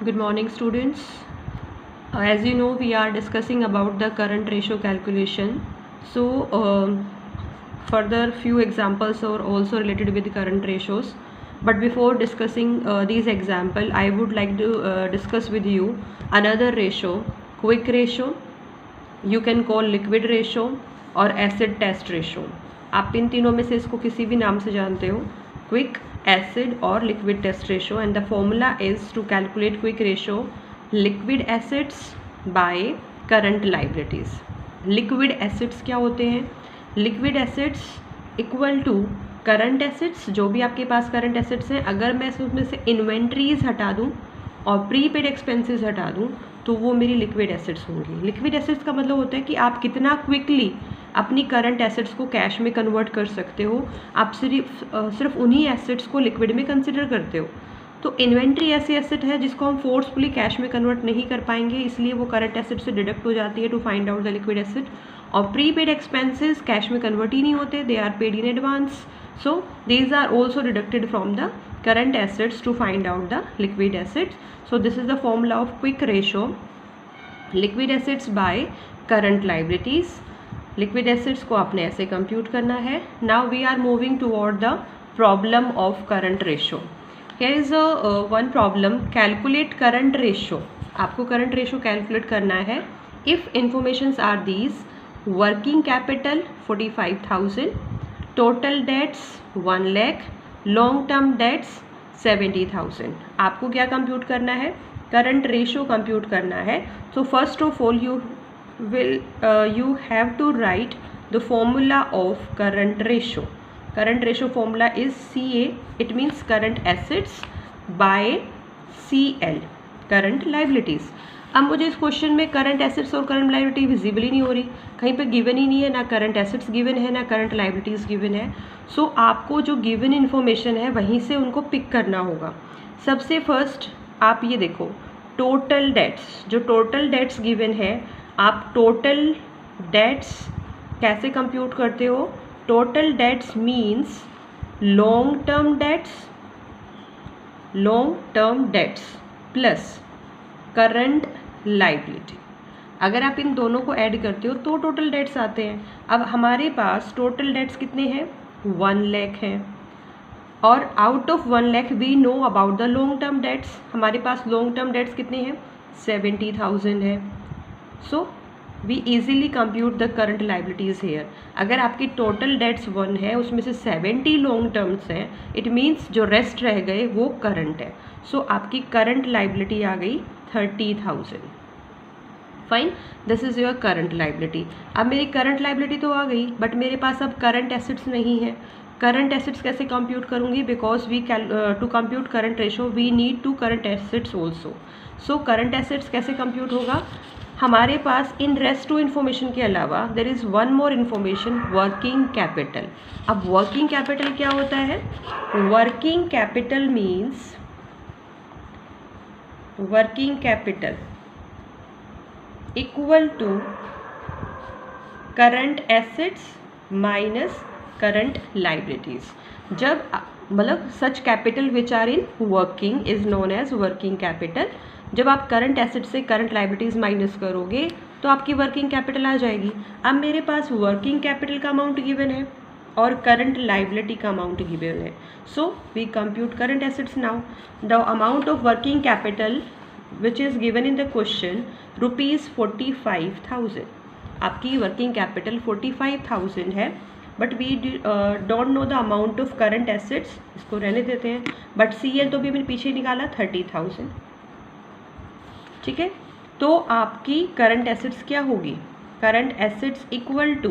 Good morning, students. As you know, we are discussing about the current ratio calculation. So, further few examples are also related with the current ratios. But before discussing these example, I would like to discuss with you another ratio, quick ratio. You can call liquid ratio और acid test ratio. आप इन तीनों में से इसको किसी भी नाम से जानते हो, quick, acid और liquid test ratio, and the formula is to calculate quick ratio liquid acids by current liabilities. Liquid acids क्या होते हैं? Liquid acids equal to current acids, जो भी आपके पास करंट एसिड्स हैं, अगर मैं उसमें से इन्वेंट्रीज हटा दूं और प्रीपेड एक्सपेंसेस हटा दूं तो वो मेरी लिक्विड एसिड्स होंगी. लिक्विड एसिड्स का मतलब होता है कि आप कितना क्विकली अपनी करंट एसिड्स को कैश में कन्वर्ट कर सकते हो. आप सिर्फ उन्हीं एसिड्स को लिक्विड में कंसिडर करते हो. तो इन्वेंट्री ऐसी एसेट है जिसको हम फोर्सफुली कैश में कन्वर्ट नहीं कर पाएंगे, इसलिए वो करंट एसेट से डिडक्ट हो जाती है to find out the liquid asset. और प्रीपेड एक्सपेंसेस कैश में कन्वर्ट ही नहीं होते, they are paid in advance. So these are also deducted from the current assets to find out the liquid assets. So this is the formula of quick ratio liquid assets by current liabilities. Liquid assets को आपने ऐसे compute करना है. Now we are moving toward the problem of current ratio. Here is a one problem. Calculate current ratio. आपको current ratio calculate करना है. If informations are these: working capital 45,000, total debts 1 lakh, long term dates 70,000. आपको क्या compute करना है? Current ratio compute करना है. So first of all you have to write the formula of current ratio. Current ratio formula is CA. It means current assets by CL, current liabilities. अब मुझे इस question में current assets और current liability visible ही नहीं हो रही, कहीं पे गिवन ही नहीं है, ना करंट एसेट्स गिवन है ना करंट लाइबिलिटीज़ गिवन है. सो आपको जो गिवन इन्फॉर्मेशन है वहीं से उनको पिक करना होगा. सबसे फर्स्ट आप ये देखो, टोटल डेट्स. जो टोटल डेट्स गिवन है, आप टोटल डेट्स कैसे कंप्यूट करते हो? Total debts means long term dates plus current liability. अगर आप इन दोनों को ऐड करते हो तो टोटल डेट्स आते हैं. अब हमारे पास टोटल डेट्स कितने हैं? 1 लाख हैं. और out of 1 lakh we know about the long term debts. हमारे पास लॉन्ग टर्म डेट्स कितने हैं? 70,000 है. So we easily compute the current liabilities here. अगर आपकी टोटल डेट्स 1 है, उसमें से 70 लॉन्ग टर्म्स हैं, इट मीन्स जो रेस्ट रह गए वो करंट है. सो आपकी करंट लाइबिलिटी आ गई 30,000. Fine, this is your current liability. अब मेरी करंट लाइबिलिटी तो आ गई, बट मेरे पास अब करंट एसेट्स नहीं है. करंट एसेट्स कैसे कंप्यूट करूँगी? Because we to compute current ratio we need to current assets also. So current assets कैसे कंप्यूट होगा? हमारे पास इन रेस्ट टू इन्फॉर्मेशन के अलावा there is one more information, working capital. अब वर्किंग कैपिटल क्या होता है? Working capital means working capital equal to current assets minus current liabilities. जब मतलब such capital which are in working is known as working capital. जब आप current asset से current liabilities minus करोगे तो आपकी वर्किंग कैपिटल आ जाएगी. अब मेरे पास वर्किंग कैपिटल का अमाउंट गिवन है और करंट लाइबिलिटी का अमाउंट गिवन है. So we compute current assets now. The amount of working capital which is given in the question ₹45,000. आपकी वर्किंग कैपिटल 45,000 है, but we don't know the amount of current assets. इसको रहने देते हैं. But CL तो भी मैंने पीछे निकाला 30,000. ठीक है, तो आपकी करंट एसेट्स क्या होगी? Current assets equal to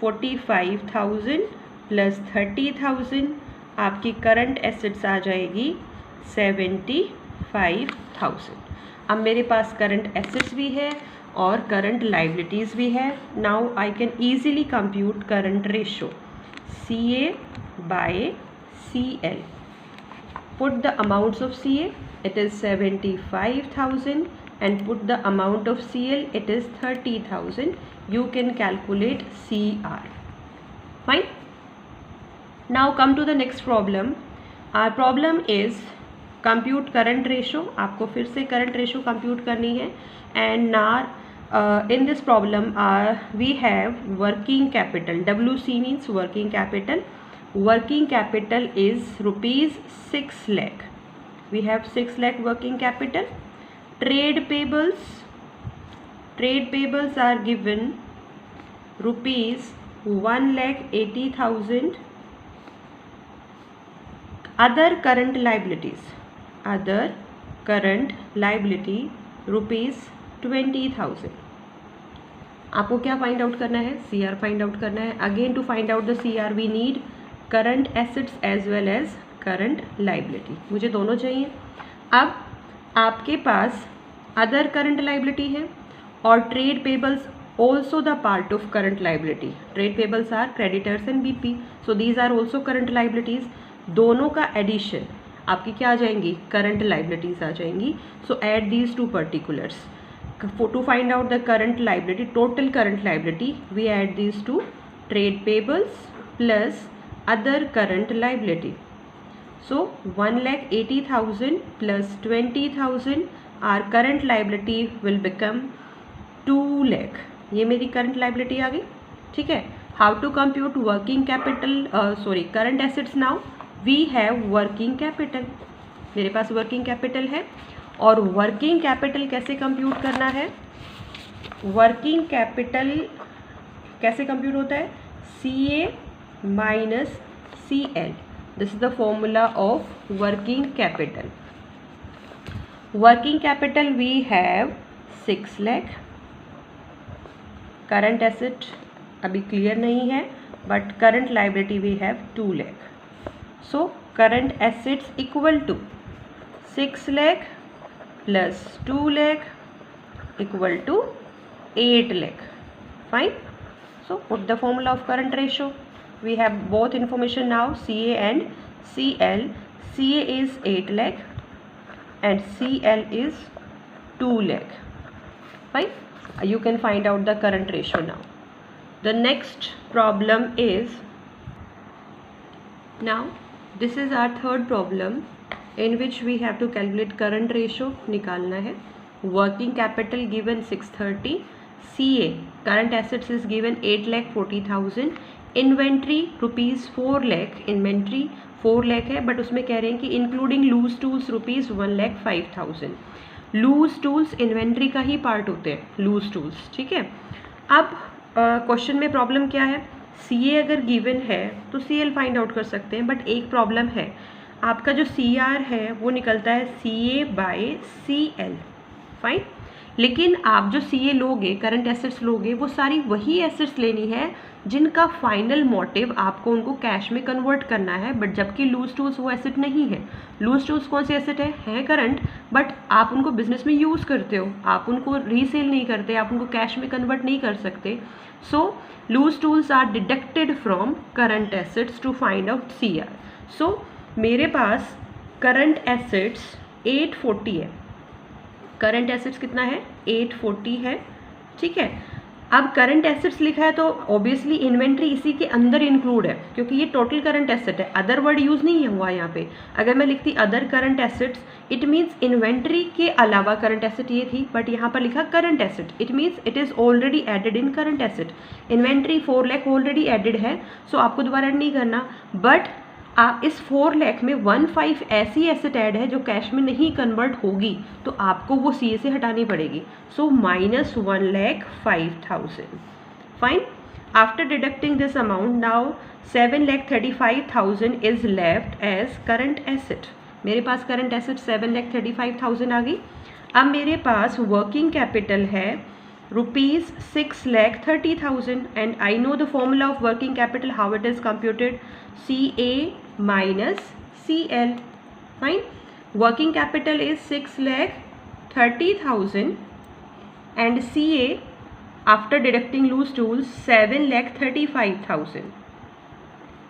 45,000 plus 30,000. आपकी करंट एसेट्स आ जाएगी 75,000. अब मेरे पास करंट एसेट्स भी है और करंट लाइबिलिटीज़ भी है. Now I can easily compute current ratio CA by CL. Put the amounts of CA, it is 75,000, and put the amount of CL, it is 30,000. You can calculate CR. Fine. Now come to the next problem. Our problem is compute current ratio, आपको फिर से current ratio compute करनी है। And now in this problem we have working capital, WC means working capital. Working capital is ₹6 lakh. We have 6 lakh working capital. Trade payables are given ₹1,80,000. Other current liability ₹20,000. आपको क्या find out करना है? CR find out करना है। Again to find out the CR we need current assets as well as current liability, मुझे दोनों चाहिए। अब आपके पास अदर करंट लाइबिलिटी है और trade payables also the part of current liability. Trade payables are creditors and BP, so these are also current liabilities. दोनों का addition आपकी क्या आ जाएंगी? करंट लाइबिलिटीज आ जाएंगी। So add these two particulars to find out the current liability, total current liability we add these two trade payables plus other current liability. So 1,80,000 plus 20,000 are current liability will become 2 lakh। ये मेरी current liability आ गई, ठीक है। How to compute working capital, current assets now? We have working capital, मेरे पास working capital है और working capital कैसे कंप्यूट करना है? वर्किंग कैपिटल कैसे कंप्यूट होता है? CA minus CL, this is the formula of working capital. Working capital we have 6 lakh। Current asset अभी क्लियर नहीं है, but current liability we have 2 lakh। So current assets equal to 6 lakh plus 2 lakh equal to 8 lakh। Fine. So put the formula of current ratio. We have both information now, CA and CL। CA is 8 lakh and CL is 2 lakh. Fine. You can find out the current ratio now. The next problem is, now this is our third problem in which we have to calculate current ratio निकालना है। Working capital given 630, CA current assets is given 8,40,000, inventory ₹4 lakh, inventory 4 lakh है, but उसमें कह रहे हैं कि including loose tools ₹1,05,000। Loose tools inventory का ही पार्ट होते हैं, लूज टूल्स, ठीक है। अब क्वेश्चन में प्रॉब्लम क्या है? CA अगर गिवन है तो CL फाइंड आउट कर सकते हैं, बट एक प्रॉब्लम है, आपका जो CR है वो निकलता है CA/CL। फाइन। लेकिन आप जो CA लोगे, करंट एसेट्स लोगे, वो सारी वही एसेट्स लेनी है जिनका फाइनल मोटिव आपको उनको कैश में कन्वर्ट करना है, बट जबकि लूज टूल्स वो एसेट नहीं है। लूज टूल्स कौन सी एसेट है करंट, बट आप उनको बिजनेस में यूज़ करते हो, आप उनको रीसेल नहीं करते, आप उनको कैश में कन्वर्ट नहीं कर सकते। So loose tools are deducted from current assets to find out CR। So मेरे पास करंट एसेट्स 840 है, करंट एसेट्स कितना है? 840 है, ठीक है। अब करंट एसेट्स लिखा है तो ऑब्वियसली इन्वेंट्री इसी के अंदर इंक्लूड है, क्योंकि ये टोटल करंट एसेट है, अदर वर्ड यूज़ नहीं हुआ यहाँ पे। अगर मैं लिखती other current assets, it means inventory के अलावा करंट एसेट ये थी, बट यहाँ पर लिखा current asset, it means it is already added in current asset. Inventory 4 lakh already added है, सो आपको दोबारा ऐड नहीं करना, बट इस 4 lakh में 1,5 ऐसी एसेट ऐड है जो कैश में नहीं कन्वर्ट होगी, तो आपको वो CA से हटानी पड़ेगी। So minus 1,05,000। Fine. After deducting this amount, now 7,35,000 is left as current asset. मेरे पास करंट एसेट 7,35,000 आ गई। अब मेरे पास वर्किंग कैपिटल है ₹6,30,000 and I know the formula of working capital, how it is computed, CA minus CL. Fine. Working capital is 6,30,000 and CA after deducting loose tools 7,35,000.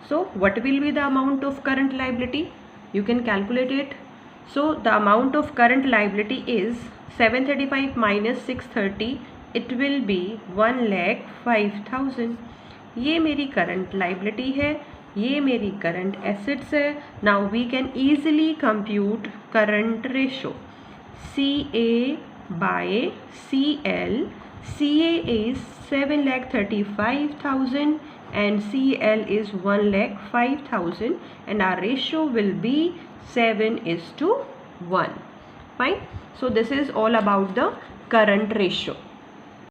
So what will be the amount of current liability? You can calculate it. So the amount of current liability is 735 minus 630. It will be 1,05,000. ये मेरी current liability है, ये मेरी current assets है. Now we can easily compute current ratio. CA by CL. CA is 7,35,000 and CL is 1,05,000 and our ratio will be 7:1. Fine. So this is all about the current ratio.